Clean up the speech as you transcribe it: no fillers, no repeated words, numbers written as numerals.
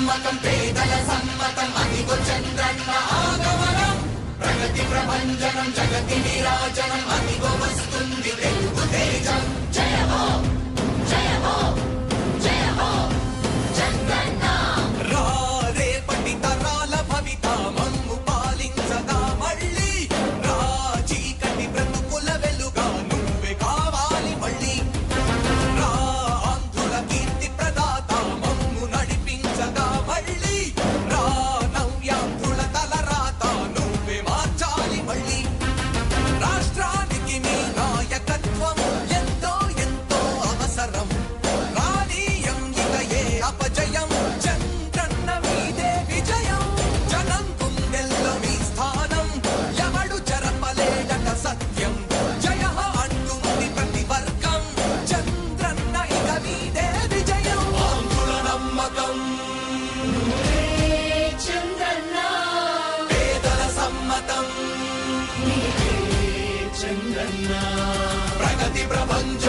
నమ్మకం పేదల సమ్మతం అదిగో చంద్రన్న ఆగమనం ప్రగతి ప్రభంజనం జగతి నిరాజనం అదిగో వస్తుంది తెలుగు తేజం జయ హో జయ హో జయ హో చంద్రన్న రా రేపటి తరాల భవిత మమ్ము పాలించగా మళ్ళీ రా చీకటి బ్రతుకుల వెలుగా నువ్వే కావాలి మళ్ళీ రా ఆంధ్రుల కీర్తి ప్రదాత మమ్ము నడిపించగా మళ్ళీ రా నవ్యాంధ్రుల తలరాత నువ్వే మార్చాలి మళ్ళీ రాష్ట్రానికి నీ నాయకత్వం ఎంతో ఎంతో అవసరం రానీయం ఇక ఏ అపజయం చంద్రన్న మీదే విజయం జనం గుండెల్లో మీ స్థానం ఎవడు చెరపలేడట సత్యం జయ అంటుంది ప్రతి వర్గం చంద్రన్న ఇక మీదే విజయం ఆంధ్రుల నమ్మకం చంద్రన్న పేదల సమ్మతం చంద్రన్న ప్రగతి ప్రపంచ